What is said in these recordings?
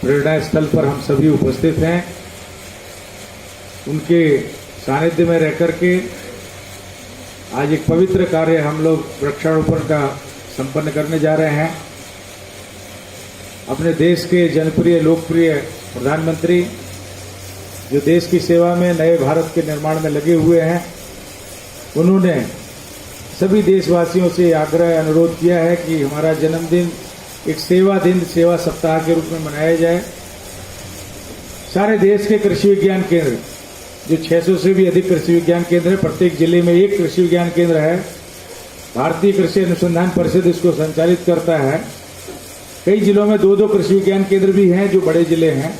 प्रेरणा स्थल पर हम सभी उपस्थित हैं। उनके सानिध्य में रह करके आज एक पवित्र कार्य हम लोग वृक्षारोपण का संपन्न करने जा रहे हैं। अपने देश के जनप्रिय लोकप्रिय प्रधानमंत्री जो देश की सेवा में नए भारत के निर्माण में लगे हुए हैं, उन्होंने सभी देशवासियों से आग्रह अनुरोध किया है कि हमारा जन्मदिन एक सेवा दिन, सेवा सप्ताह के रूप में मनाया जाए। सारे देश के कृषि विज्ञान केंद्र, जो 600 से भी अधिक कृषि विज्ञान केंद्र है, प्रत्येक जिले में एक कृषि विज्ञान केंद्र है। भारतीय कृषि अनुसंधान परिषद इसको संचालित करता है। कई जिलों में 2-2 कृषि विज्ञान केंद्र भी हैं जो बड़े जिले हैं।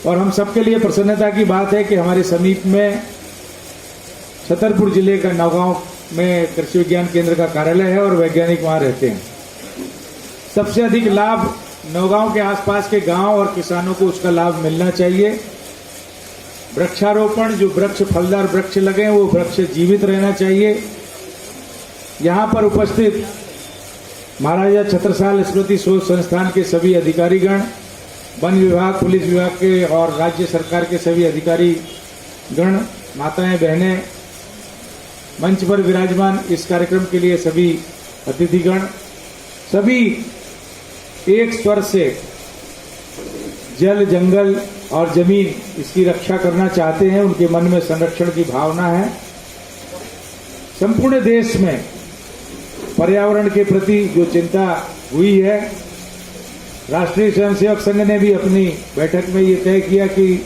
और हम सबके लिए प्रसन्नता की बात है कि हमारे समीप में छतरपुर जिले का नौगांव में कृषि विज्ञान केंद्र का कार्यालय है और वैज्ञानिक वहां रहते हैं। सबसे अधिक लाभ नौगांव के आसपास के गांव और किसानों को उसका लाभ मिलना चाहिए। वृक्षारोपण, जो वृक्ष फलदार वृक्ष लगे वो वृक्ष जीवित रहना चाहिए। यहां पर उपस्थित महाराजा छत्रसाल स्मृति शोध संस्थान के सभी अधिकारीगण, वन विभाग, पुलिस विभाग के और राज्य सरकार के सभी अधिकारी गण, माताएं, बहनें, मंच पर विराजमान इस कार्यक्रम के लिए सभी अतिथिगण, सभी एक स्वर से जल, जंगल और जमीन इसकी रक्षा करना चाहते हैं। उनके मन में संरक्षण की भावना है। संपूर्ण देश में पर्यावरण के प्रति जो चिंता हुई है, राष्ट्रीय स्वयंसेवक संघ ने भी अपनी बैठक में ये तय किया कि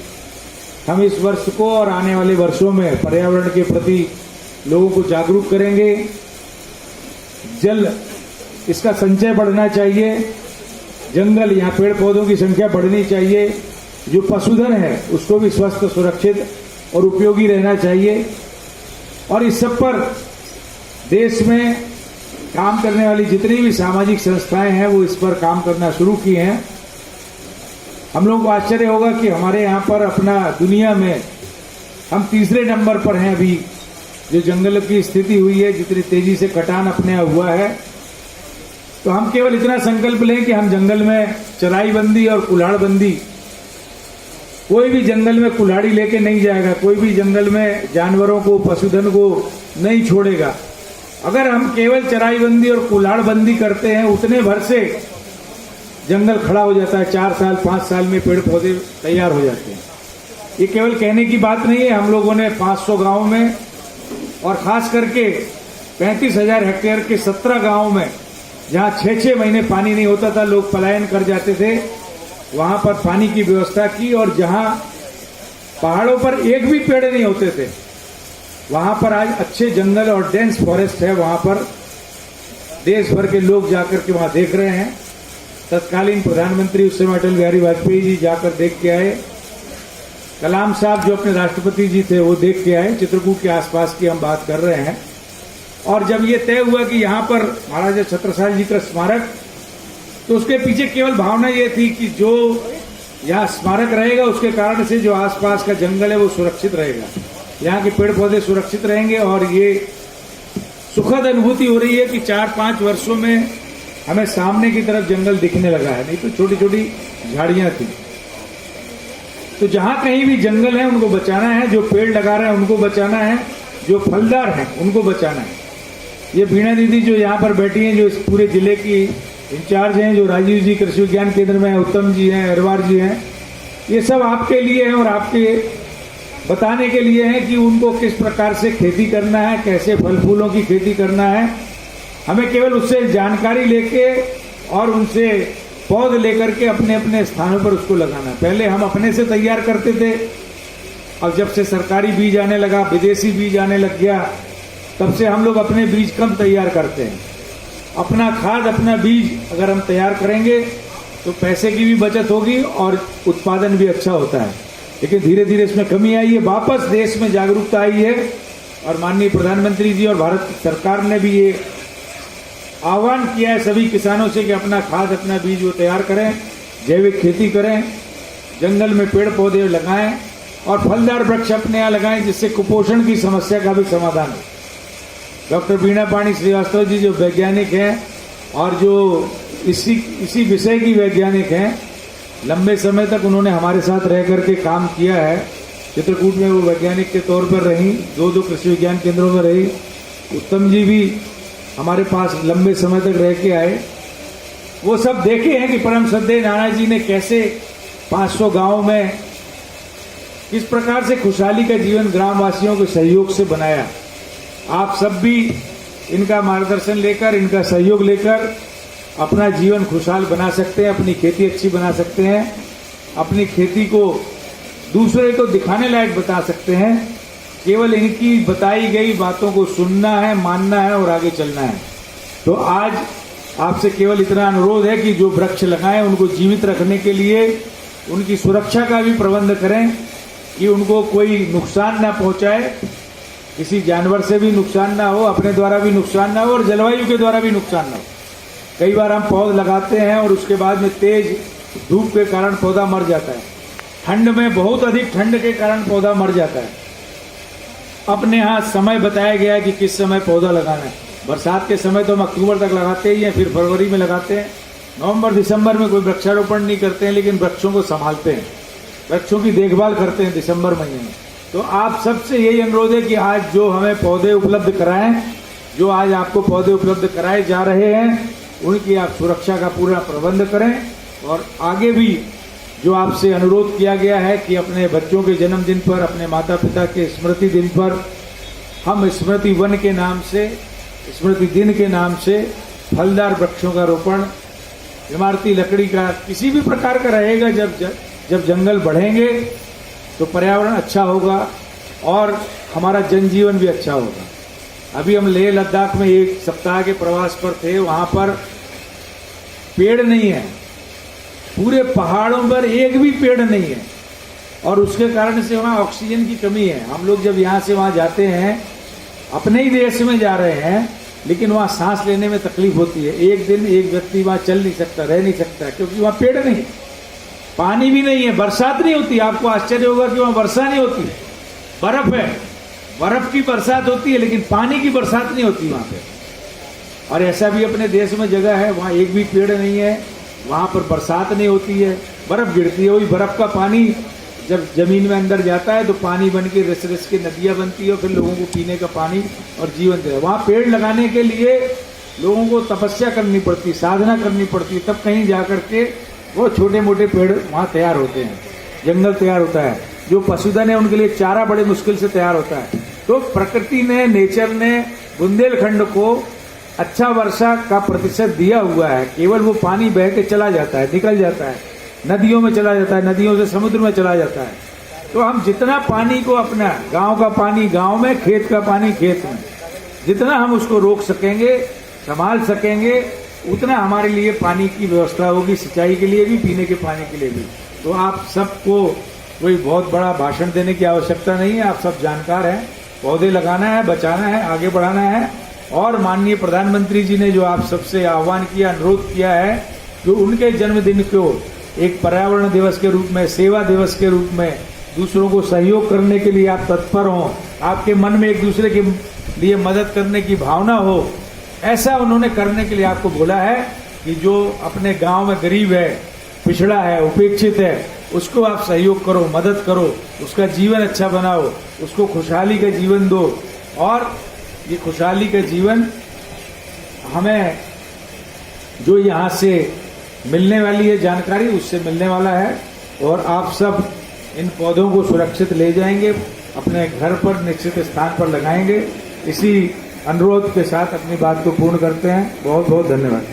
हम इस वर्ष को और आने वाले वर्षों में पर्यावरण के प्रति लोगों को जागरूक करेंगे। जल, इसका संचय बढ़ना चाहिए। जंगल, यहाँ पेड़ पौधों की संख्या बढ़नी चाहिए। जो पशुधन है उसको भी स्वस्थ, सुरक्षित और उपयोगी रहना चाहिए। और इस सब पर देश में काम करने वाली जितनी भी सामाजिक संस्थाएं हैं वो इस पर काम करना शुरू की हैं। हम लोगों को आश्चर्य होगा कि हमारे यहाँ पर अपना दुनिया में हम तीसरे नंबर पर हैं। अभी जो जंगल की स्थिति हुई है, जितनी तेजी से कटान अपने यहाँ हुआ है, तो हम केवल इतना संकल्प लें कि हम जंगल में चराई बंदी और कुल्हाड़ बंदी, कोई भी जंगल में कुल्हाड़ी लेके नहीं जाएगा, कोई भी जंगल में जानवरों को, पशुधन को नहीं छोड़ेगा। अगर हम केवल चराई बंदी और कुल्हाड़ बंदी करते हैं, उतने भर से जंगल खड़ा हो जाता है। 4 साल 5 साल में पेड़ पौधे तैयार हो जाते हैं। ये केवल कहने की बात नहीं है। हम लोगों ने 500 गाँव में और खास करके 35,000 हेक्टेयर के 17 गाँव में, जहाँ 6-6 महीने पानी नहीं होता था, लोग पलायन कर जाते थे, वहां पर पानी की व्यवस्था की। और जहां पहाड़ों पर एक भी पेड़ नहीं होते थे, वहां पर आज अच्छे जंगल और डेंस फॉरेस्ट है। वहां पर देश भर के लोग जाकर के वहां देख रहे हैं। तत्कालीन प्रधानमंत्री उस समय अटल बिहारी वाजपेयी जी जाकर देख के आए। कलाम साहब जो अपने राष्ट्रपति जी थे वो देख के आए। चित्रकूट के आसपास की हम बात कर रहे हैं। और जब ये तय हुआ कि यहाँ पर महाराजा छत्रसाल जी का स्मारक, तो उसके पीछे केवल भावना ये थी कि जो यहाँ स्मारक रहेगा उसके कारण से जो आसपास का जंगल है वो सुरक्षित रहेगा, यहाँ के पेड़ पौधे सुरक्षित रहेंगे। और ये सुखद अनुभूति हो रही है कि 4-5 वर्षों में हमें सामने की तरफ जंगल दिखने लगा है। नहीं तो छोटी छोटी झाड़ियां थी। तो जहां कहीं भी जंगल है उनको बचाना है, जो पेड़ लगा रहे हैं उनको बचाना है, जो फलदार हैं उनको बचाना है। ये बीणा दीदी जो यहाँ पर बैठी हैं, जो इस पूरे जिले की इंचार्ज हैं, जो राजीव जी कृषि विज्ञान केंद्र में हैं, उत्तम जी हैं, अरवार जी हैं, ये सब आपके लिए हैं और आपके बताने के लिए हैं कि उनको किस प्रकार से खेती करना है, कैसे फल फूलों की खेती करना है। हमें केवल उससे जानकारी लेके और उनसे पौध लेकर के अपने अपने स्थानों पर उसको लगाना है। पहले हम अपने से तैयार करते थे, अब जब से सरकारी बीज आने लगा, विदेशी बीज आने लग गया, तब से हम लोग अपने बीज कम तैयार करते हैं। अपना खाद, अपना बीज अगर हम तैयार करेंगे तो पैसे की भी बचत होगी और उत्पादन भी अच्छा होता है। लेकिन धीरे धीरे इसमें कमी आई है। वापस देश में जागरूकता आई है और माननीय प्रधानमंत्री जी और भारत सरकार ने भी ये आह्वान किया है सभी किसानों से कि अपना खाद, अपना बीज वो तैयार करें, जैविक खेती करें, जंगल में पेड़ पौधे लगाएं और फलदार वृक्ष अपने यहाँ लगाएं, जिससे कुपोषण की समस्या का भी समाधान हो। डॉक्टर बीणा पाणी श्रीवास्तव जी जो वैज्ञानिक हैं और जो इसी विषय की वैज्ञानिक हैं, लंबे समय तक उन्होंने हमारे साथ रह करके काम किया है। चित्रकूट में वो वैज्ञानिक के तौर पर रही, दो कृषि विज्ञान केंद्रों में रही। उत्तम जी भी हमारे पास लंबे समय तक रह के आए। वो सब देखे हैं कि परम श्रद्धेय नाना जी ने कैसे 500 गांव में किस प्रकार से खुशहाली का जीवन ग्रामवासियों के सहयोग से बनाया। आप सब भी इनका मार्गदर्शन लेकर, इनका सहयोग लेकर अपना जीवन खुशहाल बना सकते हैं, अपनी खेती अच्छी बना सकते हैं, अपनी खेती को दूसरे को दिखाने लायक बता सकते हैं। केवल इनकी बताई गई बातों को सुनना है, मानना है और आगे चलना है। तो आज आपसे केवल इतना अनुरोध है कि जो वृक्ष लगाएं उनको जीवित रखने के लिए उनकी सुरक्षा का भी प्रबंध करें कि उनको कोई नुकसान ना पहुंचाए, किसी जानवर से भी नुकसान ना हो, अपने द्वारा भी नुकसान ना हो और जलवायु के द्वारा भी नुकसान ना हो। कई बार हम पौध लगाते हैं और उसके बाद में तेज धूप के कारण पौधा मर जाता है, ठंड में बहुत अधिक ठंड के कारण पौधा मर जाता है। अपने यहाँ समय बताया गया है कि किस समय पौधा लगाना है। बरसात के समय तो हम अक्टूबर तक लगाते ही हैं, फिर फरवरी में लगाते हैं। नवंबर दिसंबर में कोई वृक्षारोपण नहीं करते हैं, लेकिन वृक्षों को संभालते हैं, वृक्षों की देखभाल करते हैं दिसंबर महीने में। तो आप सबसे यही अनुरोध है कि आज जो हमें पौधे उपलब्ध कराएं, जो आज आपको पौधे उपलब्ध कराए जा रहे हैं, उनकी आप सुरक्षा का पूरा प्रबंध करें। और आगे भी जो आपसे अनुरोध किया गया है कि अपने बच्चों के जन्मदिन पर, अपने माता पिता के स्मृति दिन पर हम स्मृति वन के नाम से, स्मृति दिन के नाम से फलदार वृक्षों का रोपण, इमारती लकड़ी का किसी भी प्रकार का रहेगा। जब जंगल बढ़ेंगे तो पर्यावरण अच्छा होगा और हमारा जनजीवन भी अच्छा होगा। अभी हम लेह लद्दाख में एक सप्ताह के प्रवास पर थे, वहां पर पेड़ नहीं है, पूरे पहाड़ों पर एक भी पेड़ नहीं है और उसके कारण से वहाँ ऑक्सीजन की कमी है। हम लोग जब यहाँ से वहाँ जाते हैं, अपने ही देश में जा रहे हैं, लेकिन वहाँ सांस लेने में तकलीफ होती है। एक दिन एक व्यक्ति वहाँ चल नहीं सकता, रह नहीं सकता, क्योंकि वहाँ पेड़ नहीं है, पानी भी नहीं है, बरसात नहीं होती। आपको आश्चर्य होगा कि वहाँ वर्षा नहीं होती, बर्फ है, बर्फ की बरसात होती है, लेकिन पानी की बरसात नहीं होती वहाँ पे। और ऐसा भी अपने देश में जगह है, वहाँ एक भी पेड़ नहीं है, वहाँ पर बरसात नहीं होती है, बर्फ गिरती है। वही बर्फ का पानी जब जमीन में अंदर जाता है तो पानी बन के रिस रिस के नदियाँ बनती है और फिर लोगों को पीने का पानी और जीवन देता है। वहाँ पेड़ लगाने के लिए लोगों को तपस्या करनी पड़ती, साधना करनी पड़ती, तब कहीं जा करके वो छोटे मोटे पेड़ वहाँ तैयार होते हैं, जंगल तैयार होता है। जो पशुधन है उनके लिए चारा बड़े मुश्किल से तैयार होता है। तो प्रकृति ने, नेचर ने बुंदेलखंड को अच्छा वर्षा का प्रतिशत दिया हुआ है। केवल वो पानी बह के चला जाता है, निकल जाता है, नदियों में चला जाता है, नदियों से समुद्र में चला जाता है। तो हम जितना पानी को अपना, गांव का पानी गांव में, खेत का पानी खेत में, जितना हम उसको रोक सकेंगे, संभाल सकेंगे, उतना हमारे लिए पानी की व्यवस्था होगी, सिंचाई के लिए भी, पीने के पानी के लिए भी। तो आप सबको कोई बहुत बड़ा भाषण देने की आवश्यकता नहीं है, आप सब जानकार हैं। पौधे लगाना है, बचाना है, आगे बढ़ाना है। और माननीय प्रधानमंत्री जी ने जो आप सबसे आह्वान किया, अनुरोध किया है कि उनके जन्मदिन को एक पर्यावरण दिवस के रूप में, सेवा दिवस के रूप में दूसरों को सहयोग करने के लिए आप तत्पर हों, आपके मन में एक दूसरे के लिए मदद करने की भावना हो, ऐसा उन्होंने करने के लिए आपको बोला है कि जो अपने गांव में गरीब है, पिछड़ा है, उपेक्षित है, उसको आप सहयोग करो, मदद करो, उसका जीवन अच्छा बनाओ, उसको खुशहाली का जीवन दो। और ये खुशहाली का जीवन हमें जो यहाँ से मिलने वाली है जानकारी, उससे मिलने वाला है। और आप सब इन पौधों को सुरक्षित ले जाएंगे, अपने घर पर निश्चित स्थान पर लगाएंगे। इसी अनुरोध के साथ अपनी बात को पूर्ण करते हैं। बहुत बहुत धन्यवाद।